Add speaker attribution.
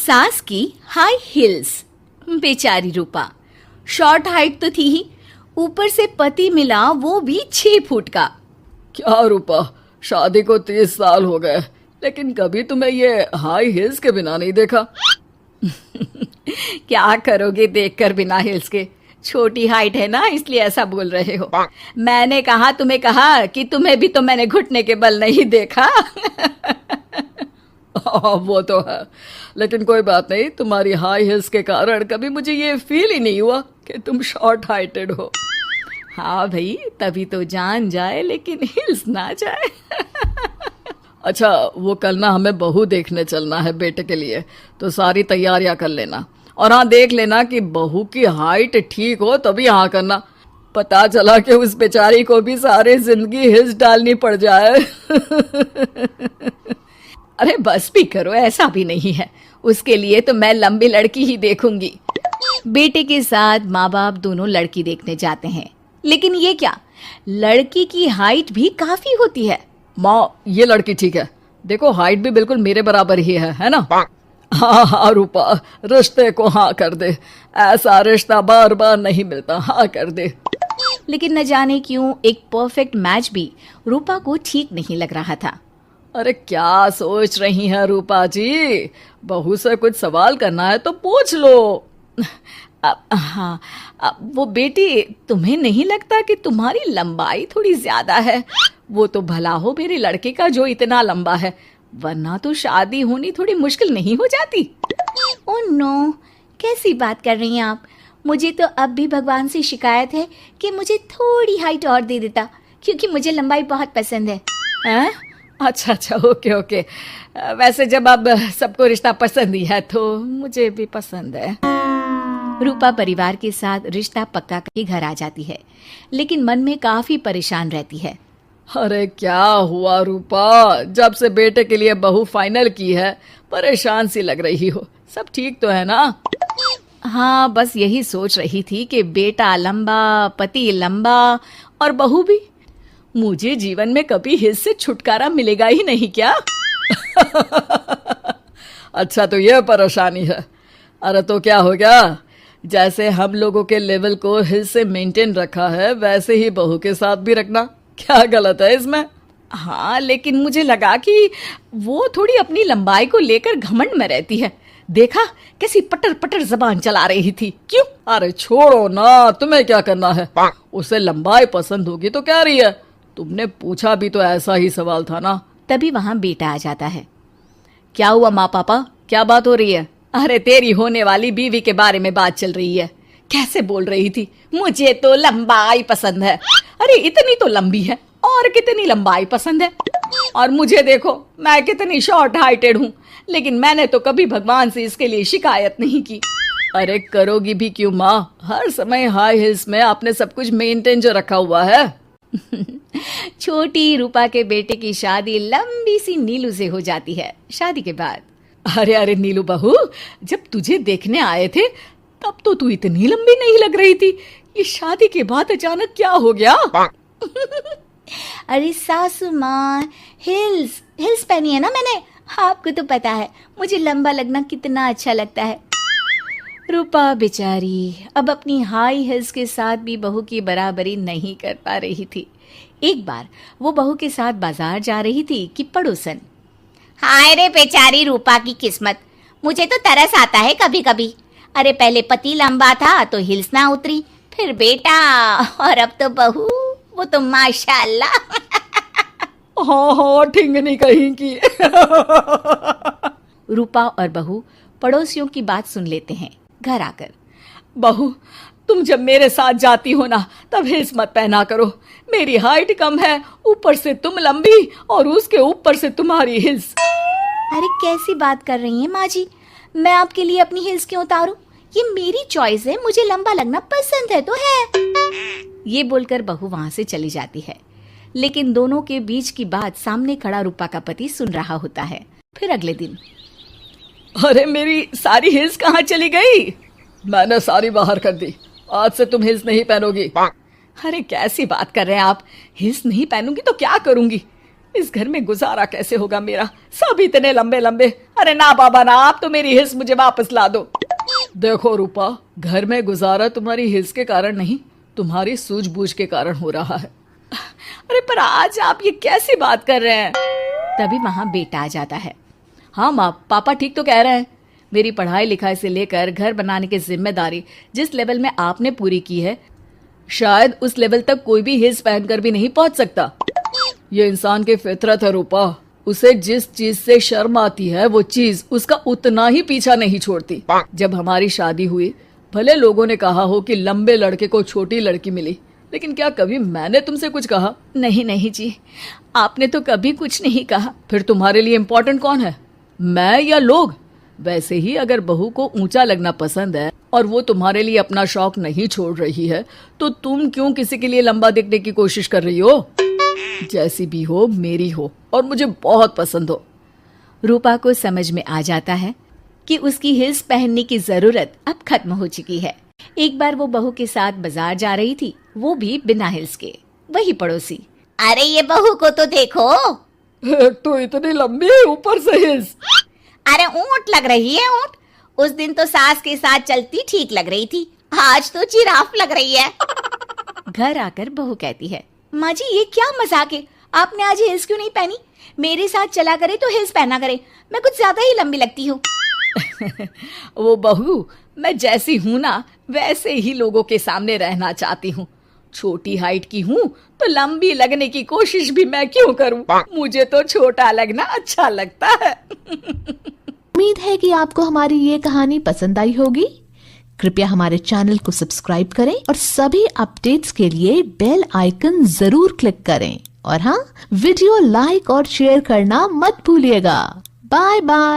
Speaker 1: सास की high heels. बेचारी रूपा शॉर्ट हाइट तो थी ही, ऊपर से पति मिला वो भी 6 फुट का।
Speaker 2: क्या रूपा, शादी को 30 साल हो गए लेकिन कभी तुम्हें ये हाई हील्स के बिना नहीं देखा।
Speaker 1: क्या करोगे देखकर बिना हिल्स के? छोटी हाइट है ना, इसलिए ऐसा बोल रहे हो। मैंने कहा तुम्हें कहा कि तुम्हें भी तो मैंने घुटने के बल नहीं देखा।
Speaker 2: वो तो है, लेकिन कोई बात नहीं, तुम्हारी हाई हील्स के कारण कभी मुझे ये फील ही नहीं हुआ कि तुम शॉर्ट हाइटेड हो।
Speaker 1: हाँ भाई, तभी तो जान जाए लेकिन हिल्स ना जाए।
Speaker 2: अच्छा, वो कल ना हमें बहू देखने चलना है बेटे के लिए, तो सारी तैयारियां कर लेना। और हाँ, देख लेना कि बहू की हाइट ठीक हो तभी हाँ करना। पता चला कि उस बेचारी को भी सारी जिंदगी हिल्स डालनी पड़ जाए।
Speaker 1: अरे बस भी करो, ऐसा भी नहीं है। उसके लिए तो मैं लंबी लड़की ही देखूंगी। बेटे के साथ माँ बाप दोनों लड़की देखने जाते हैं, लेकिन ये क्या, लड़की की हाइट भी काफी होती है।
Speaker 2: माँ, ये लड़की ठीक है, देखो हाइट भी बिल्कुल मेरे बराबर ही है ना? हाँ हाँ रूपा, रिश्ते को हाँ कर दे, ऐसा रिश्ता बार बार नहीं मिलता, हाँ कर दे।
Speaker 1: लेकिन न जाने क्यों एक परफेक्ट मैच भी रूपा को ठीक नहीं लग रहा था।
Speaker 2: अरे क्या सोच रही हैं रूपा जी, बहू से कुछ सवाल करना है तो पूछ लो।
Speaker 1: हाँ, वो बेटी, तुम्हें नहीं लगता कि तुम्हारी लंबाई थोड़ी ज्यादा है? वो तो भला हो मेरे लड़के का जो इतना लंबा है, वरना तो शादी होनी थोड़ी मुश्किल नहीं हो जाती। ओह नो, कैसी बात कर रही हैं आप? मुझे तो अब भी भगवान से शिकायत है कि मुझे थोड़ी हाइट और दे देता, क्योंकि मुझे लंबाई बहुत पसंद है।
Speaker 2: हैं? अच्छा अच्छा, ओके ओके। वैसे जब अब सबको रिश्ता पसंद ही है तो मुझे भी पसंद है।
Speaker 1: रूपा परिवार के साथ रिश्ता पक्का करके घर आ जाती है, लेकिन मन में काफी परेशान रहती है।
Speaker 2: अरे क्या हुआ रूपा, जब से बेटे के लिए बहू फाइनल की है परेशान सी लग रही हो, सब ठीक तो है ना?
Speaker 1: हाँ, बस यही सोच रही थी कि बेटा लंबा, पति लंबा और बहू भी। मुझे जीवन में कभी हिस्स से छुटकारा मिलेगा ही नहीं क्या?
Speaker 2: अच्छा, तो ये परेशानी है। अरे तो क्या हो गया, जैसे हम लोगों के लेवल को हिस्स से मेंटेन रखा है वैसे ही बहू के साथ भी रखना, क्या गलत है इसमें?
Speaker 1: हाँ, लेकिन मुझे लगा कि वो थोड़ी अपनी लंबाई को लेकर घमंड में रहती है। देखा कैसी पटर पटर जबान चला रही थी। क्यों?
Speaker 2: अरे छोड़ो ना, तुम्हें क्या करना है? उसे लंबाई पसंद होगी तो क्या रही है, तुमने पूछा भी तो ऐसा ही सवाल था ना।
Speaker 1: तभी वहां बेटा आ जाता है। क्या हुआ माँ पापा, क्या बात हो रही है? अरे तेरी होने वाली बीवी के बारे में बात चल रही है। कैसे बोल रही थी, मुझे तो लंबाई पसंद है। अरे इतनी तो लंबी है, और कितनी लंबाई पसंद है? और मुझे देखो, मैं कितनी शॉर्ट हाइटेड हूँ, लेकिन मैंने तो कभी भगवान से इसके लिए शिकायत नहीं की।
Speaker 2: अरे करोगी भी क्यों माँ, हर समय हाई हिल्स में आपने सब कुछ मेंटेन जो रखा हुआ है।
Speaker 1: छोटी रूपा के बेटे की शादी लंबी सी नीलू से हो जाती है। शादी के बाद,
Speaker 2: अरे अरे नीलू बहू, जब तुझे देखने आए थे तब तो तू इतनी लंबी नहीं लग रही थी, ये शादी के बाद अचानक क्या हो गया?
Speaker 1: अरे सासू माँ, हिल्स हिल्स पहनी है ना मैंने, आपको तो पता है मुझे लंबा लगना कितना अच्छा लगता है। रूपा बेचारी अब अपनी हाई हिल्स के साथ भी बहू की बराबरी नहीं कर पा रही थी। एक बार वो बहू के साथ बाजार जा रही थी कि पड़ोसन,
Speaker 3: हाय रे बेचारी रूपा की किस्मत, मुझे तो तरस आता है कभी कभी। अरे पहले पति लंबा था तो हिल्स ना उतरी, फिर बेटा, और अब तो बहू, वो तो माशाल्लाह।
Speaker 2: हाँ हाँ, ठिंगनी कहीं की।
Speaker 1: रूपा और बहू पड़ोसियों की बात सुन लेते हैं। घर आकर,
Speaker 2: बहू, तुम जब मेरे साथ जाती हो ना तब हिल्स मत पहना करो, मेरी हाइट कम है, ऊपर से तुम लंबी और उसके ऊपर से तुम्हारी हिल्स।
Speaker 1: अरे कैसी बात कर रही हैं माँ जी, मैं आपके लिए अपनी हिल्स क्यों उतारूं? ये मेरी चॉइस है, मुझे लंबा लगना पसंद है तो है। ये बोलकर बहू वहां से चली जाती है, लेकिन दोनों के बीच की बात सामने खड़ा रूपा का पति सुन रहा होता है। फिर अगले दिन,
Speaker 2: अरे मेरी सारी हिल्स कहाँ चली गई? मैंने सारी बाहर कर दी, आज से तुम हिल्स नहीं पहनोगी।
Speaker 1: अरे कैसी बात कर रहे हैं आप, हिल्स नहीं पहनूंगी तो क्या करूंगी? इस घर में गुजारा कैसे होगा मेरा, सब इतने लंबे लंबे। अरे ना बाबा ना, आप तो मेरी हिस्स मुझे वापस ला दो।
Speaker 2: देखो रूपा, घर में गुजारा तुम्हारी हिस्स के कारण नहीं, तुम्हारी सूझबूझ के कारण हो रहा है।
Speaker 1: अरे पर आज आप ये कैसी बात कर रहे हैं? तभी वहां बेटा आ जाता है। हाँ माँ, पापा ठीक तो कह रहे हैं। मेरी पढ़ाई लिखाई से लेकर घर बनाने की जिम्मेदारी जिस लेवल में आपने पूरी की है, शायद उस लेवल तक कोई भी हिस्स पहनकर भी नहीं पहुंच सकता।
Speaker 2: ये इंसान की फितरत है रूपा, उसे जिस चीज से शर्म आती है वो चीज उसका उतना ही पीछा नहीं छोड़ती। जब हमारी शादी हुई, भले लोगों ने कहा हो कि लंबे लड़के को छोटी लड़की मिली, लेकिन क्या कभी मैंने तुमसे कुछ कहा?
Speaker 1: नहीं नहीं जी, आपने तो कभी कुछ नहीं कहा।
Speaker 2: फिर तुम्हारे लिए इम्पोर्टेंट कौन है, मैं या लोग? वैसे ही अगर बहू को ऊंचा लगना पसंद है और वो तुम्हारे लिए अपना शौक नहीं छोड़ रही है, तो तुम क्यों किसी के लिए लंबा दिखने की कोशिश कर रही हो? जैसी भी हो, मेरी हो और मुझे बहुत पसंद हो।
Speaker 1: रूपा को समझ में आ जाता है कि उसकी हिल्स पहनने की जरूरत अब खत्म हो चुकी है। एक बार वो बहू के साथ बाजार जा रही थी, वो भी बिना हिल्स के। वही पड़ोसी,
Speaker 3: अरे ये बहू को तो देखो,
Speaker 2: एक तो इतनी लंबी, ऊपर से हिल्स।
Speaker 3: अरे ऊंट लग रही है ऊंट। उस दिन तो सास के साथ चलती ठीक लग रही थी, आज तो जिराफ लग रही है।
Speaker 1: घर आकर बहू कहती है, माँ जी ये क्या मजाक है, आपने आज हिल्स क्यों नहीं पहनी? मेरे साथ चला करे तो हिल्स पहना करे, मैं कुछ ज्यादा ही लंबी लगती हूँ। वो बहू, मैं जैसी हूँ ना वैसे ही लोगों के सामने रहना चाहती हूँ। छोटी हाइट की हूँ तो लंबी लगने की कोशिश भी मैं क्यों करूँ? मुझे तो छोटा लगना अच्छा लगता है।
Speaker 4: उम्मीद है कि आपको हमारी ये कहानी पसंद आई होगी। कृपया हमारे चैनल को सब्सक्राइब करें और सभी अपडेट्स के लिए बेल आइकन जरूर क्लिक करें। और हाँ, वीडियो लाइक और शेयर करना मत भूलिएगा। Bye bye.